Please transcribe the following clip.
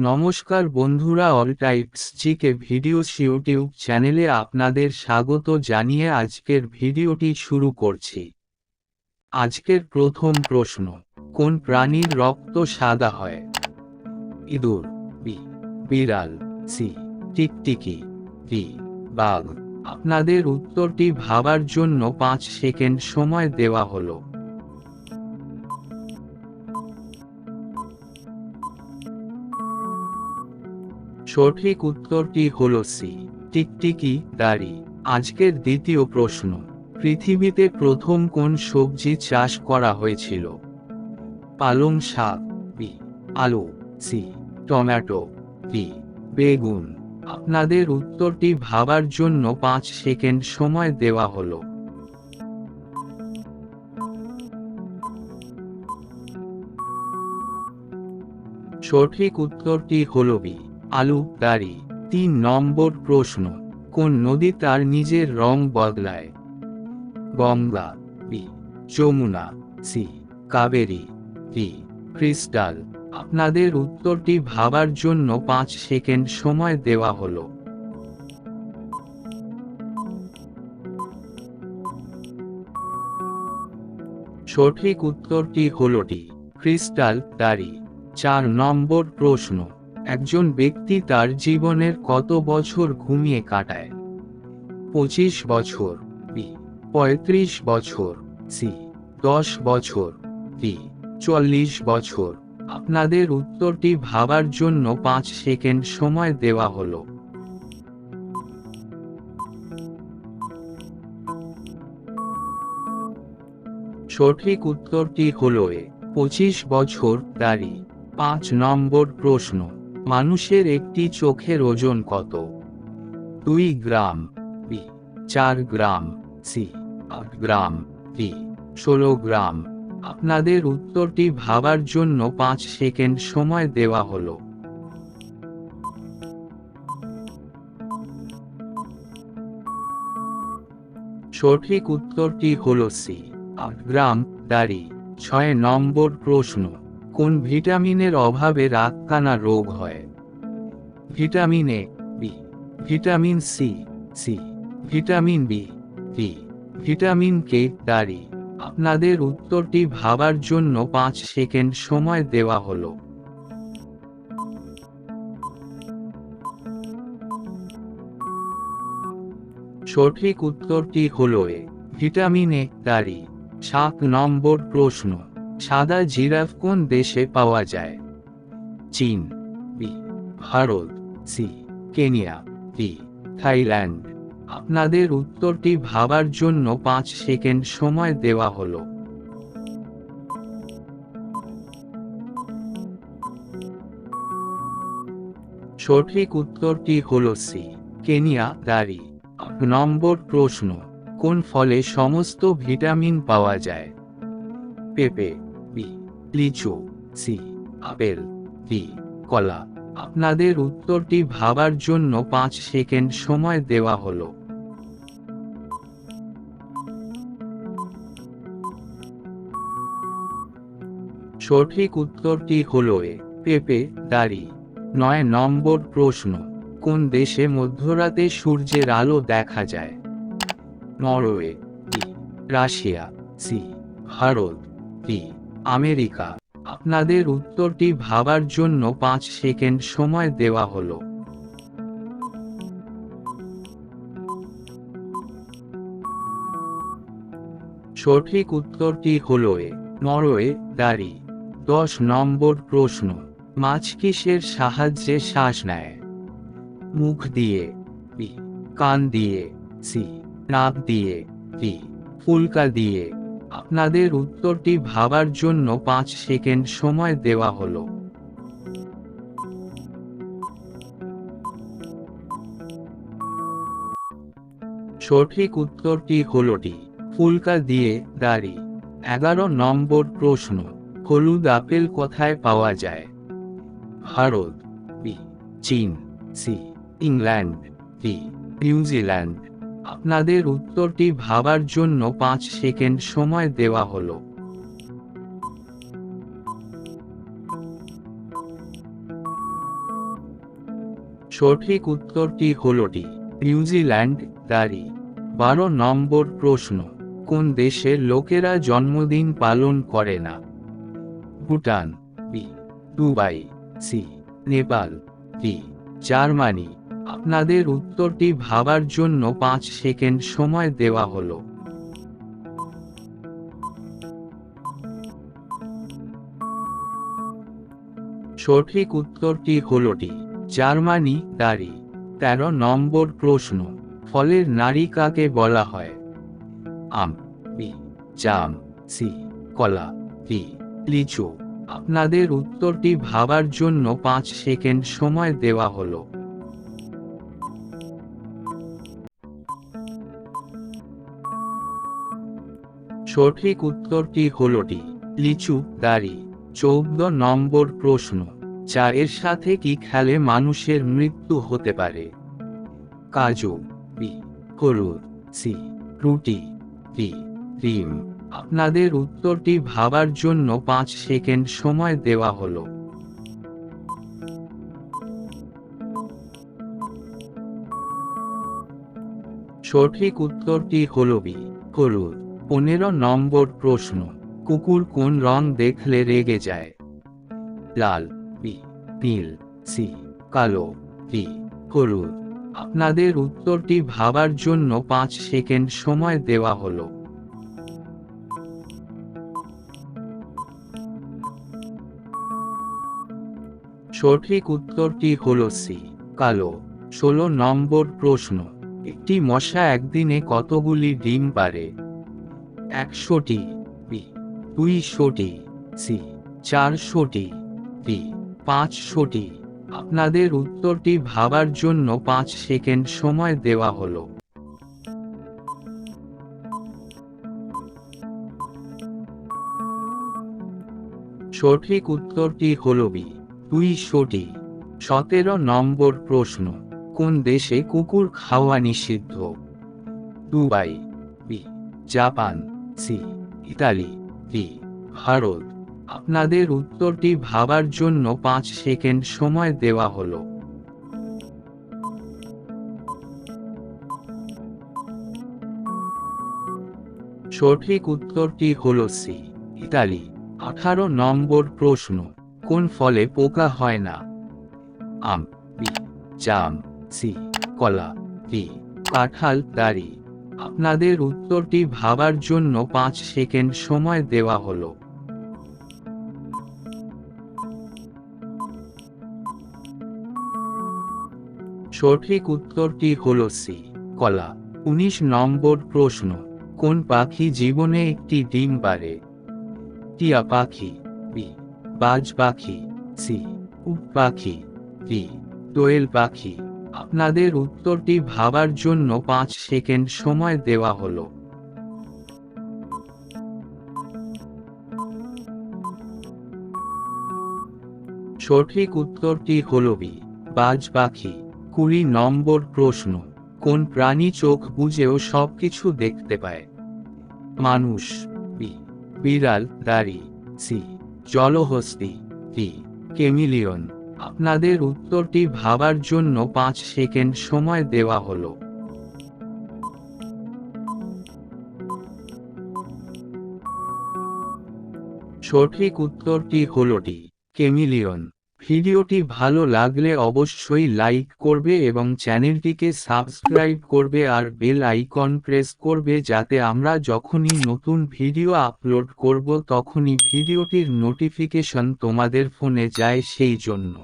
নমস্কার বন্ধুরা, all types GK videos YouTube চ্যানেলে আপনাদের স্বাগত জানিয়ে আজকের ভিডিওটি শুরু করছি। আজকের প্রথম প্রশ্ন, কোন প্রাণীর রক্ত সাদা হয়? ইঁদুর, বি বিড়াল, সি টিকটিকি, ডি বাঘ। আপনাদের উত্তরটি ভাবার জন্য 5 সেকেন্ড সময় দেওয়া হলো। সঠিক উত্তরটি হলো সি টিকটিকি দাড়ি। আজকের দ্বিতীয় প্রশ্ন, পৃথিবীতে প্রথম কোন সবজি চাষ করা হয়েছিল? পালং শাক, বি আলু, সি টমেটো, ডি বেগুন। আপনাদের উত্তরটি ভাবার জন্য 5 সেকেন্ড সময় দেওয়া হলো। সঠিক উত্তরটি হলো বি আলু দাড়ি। 3 নম্বর প্রশ্ন, কোন নদী তার নিজের রং বদলায়? Ganga, B Yamuna, C Kaveri, D crystal. আপনাদের উত্তরটি ভাবার জন্য 5 সেকেন্ড সময় দেওয়া হলো। সঠিক উত্তরটি হলো ডি ক্রিস্টাল দাড়ি। 4 নম্বর প্রশ্ন, একজন ব্যক্তি তার জীবনের কত বছর ঘুমিয়ে কাটায়? 25 বছর, বি 35 বছর, সি 10 বছর, ডি 40 বছর। আপনাদের উত্তরটি ভাবার জন্য 5 সেকেন্ড সময় দেওয়া হলো। সঠিক উত্তরটি হলো এ 25 বছর দাড়ি। 5 নম্বর প্রশ্ন, মানুষের একটি চোখের ওজন কত? 2 গ্রাম, বি 4 গ্রাম, সি 8 গ্রাম, ডি 16 গ্রাম। আপনাদের উত্তরটি ভাবার জন্য 5 সেকেন্ড সময় দেওয়া হলো। সঠিক উত্তরটি হলো সি 8 গ্রাম দাড়ি। 6 নম্বর প্রশ্ন, কোন ভিটামিনের অভাবে রাতকানা রোগ হয়? Vitamin A, B vitamin C, C vitamin B, D vitamin K দাড়ি। আপনাদের উত্তরটি ভাবার জন্য 5 সেকেন্ড সময় দেওয়া হলো। সঠিক উত্তরটি হলো এ ভিটামিন এ দাড়ি। 7 নম্বর প্রশ্ন, সাদা জিরাফ কোন দেশে পাওয়া যায়? চীন, বি ভারত, সি কেনিয়া, ডি থাইল্যান্ড। আপনাদের উত্তরটি ভাবার জন্য 5 সেকেন্ড সময় দেওয়া হলো। সঠিক উত্তরটি হলো সি কেনিয়া দাড়ি। 8 নম্বর প্রশ্ন, কোন ফলে সমস্ত ভিটামিন পাওয়া যায়? পেঁপে, বি লিচু, সি আপেল, ডি কলা। আপনাদের উত্তরটি ভাবার জন্য 5 সেকেন্ড সময় দেওয়া হলো। সঠিক উত্তরটি হলো এ পেঁপে দাড়ি। 9 নম্বর প্রশ্ন, কোন দেশে মধ্যরাতে সূর্যের আলো দেখা যায়? নরওয়ে, বি রাশিয়া, সি ভারত, ডি আমেরিকা। আপনাদের উত্তরটি ভাবার জন্য 5 সেকেন্ড সময় দেওয়া হলো। সঠিক উত্তরটি হলো এ নরওয়ে দাড়ি। 10 নম্বর প্রশ্ন, মাছ কিসের সাহায্যে শ্বাস নেয়? মুখ দিয়ে, বি কান দিয়ে, সি নাক দিয়ে, ডি ফুলকা দিয়ে। আপনাদের উত্তরটি ভাবার জন্য 5 সেকেন্ড সময় দেওয়া হলো। সঠিক উত্তরটি হলো ডি ফুলকা দিয়ে দাড়ি। 11 নম্বর প্রশ্ন, হলুদ আপেল কোথায় পাওয়া যায়? ভারত, বি চীন, সি ইংল্যান্ড, ডি নিউজিল্যান্ড। আপনাদের উত্তরটি ভাবার জন্য 5 সেকেন্ড সময় দেওয়া হলো। সঠিক উত্তরটি হল ডি, নিউজিল্যান্ড। দাঁড়ি। 12 নম্বর প্রশ্ন, কোন দেশের লোকেরা জন্মদিন পালন করে না? Bhutan, B Dubai, C Nepal, D Germany. আপনাদের উত্তরটি ভাবার জন্য 5 সেকেন্ড সময় দেওয়া হলো। সঠিক উত্তরটি হল ডি জার্মানি। দাঁড়ি। 13 নম্বর প্রশ্ন, ফলের নারী কাকে বলা হয়? আম, বি জাম, সি কলা, ডি লিচু। আপনাদের উত্তরটি ভাবার জন্য 5 সেকেন্ড সময় দেওয়া হলো। সঠিক উত্তরটি হল ডি লিচু। দাঁড়ি। 14 নম্বর প্রশ্ন, চায়ের সাথে কি খেলে মানুষের মৃত্যু হতে পারে? কাজু, বি হলুদ, সি রুটি, ডি ডিম। আপনাদের উত্তরটি ভাবার জন্য 5 সেকেন্ড সময় দেওয়া হলো। সঠিক উত্তরটি হল বি হলুদ। 15 নম্বর প্রশ্ন, কুকুর কোন রং দেখলে রেগে যায়? লাল, বি নীল, সি কালো, ডি হলুদ। আপনাদের উত্তরটি ভাবার জন্য 5 সেকেন্ড সময় দেওয়া হলো। সঠিক উত্তরটি হল সি কালো। 16 নম্বর প্রশ্ন, একটি মশা একদিনে কতগুলি ডিম পারে? 100টি, বি 200টি, সি 400টি, ডি 500টি। আপনাদের উত্তরটি ভাবার জন্য 5 সেকেন্ড সময় দেওয়া হলো। সঠিক উত্তরটি হল বি 200টি। 17 নম্বর প্রশ্ন, কোন দেশে কুকুর খাওয়া নিষিদ্ধ? Dubai, B Japan, C Italy, D ভারত। আপনাদের উত্তরটি ভাবার জন্য 5 সেকেন্ড সময় দেওয়া হলো। সঠিক উত্তরটি হল সি ইতালি। 18 নম্বর প্রশ্ন, কোন ফলে পোকা হয় না? আম, বি জাম, সি কলা, ডি কাঁঠাল। দাঁড়ি। আপনাদের উত্তরটি ভাবার জন্য 5 সেকেন্ড সময় দেওয়া হলো। সঠিক উত্তরটি হল সি কলা। 19 নম্বর প্রশ্ন, কোন পাখি জীবনে একটি ডিম পাড়ে? টিয়া পাখি, বি বাজ পাখি, সি উট পাখি, ডি দোয়েল পাখি। আপনাদের উত্তরটি ভাবার জন্য 5 সেকেন্ড সময় দেওয়া হলো। সঠিক উত্তরটি হল বি বাজ পাখি। 20 নম্বর প্রশ্ন, কোন প্রাণী চোখ বুজেও সবকিছু দেখতে পায়? মানুষ, বি বিড়াল। দাঁড়ি, সি জলহস্তি, ডি ক্যামিলিয়ন। আপনাদের উত্তরটি ভাবার জন্য 5 সেকেন্ড সময় দেওয়া হলো। সঠিক উত্তরটি হল ডি ক্যামিলিয়ন। ভিডিওটি ভালো লাগলে অবশ্যই লাইক করবে এবং চ্যানেলটিকে সাবস্ক্রাইব করবে আর বেল আইকন প্রেস করবে যাতে আমরা যখনই নতুন ভিডিও আপলোড করব তখনই ভিডিওটির নোটিফিকেশন তোমাদের ফোনে যায় সেই জন্য।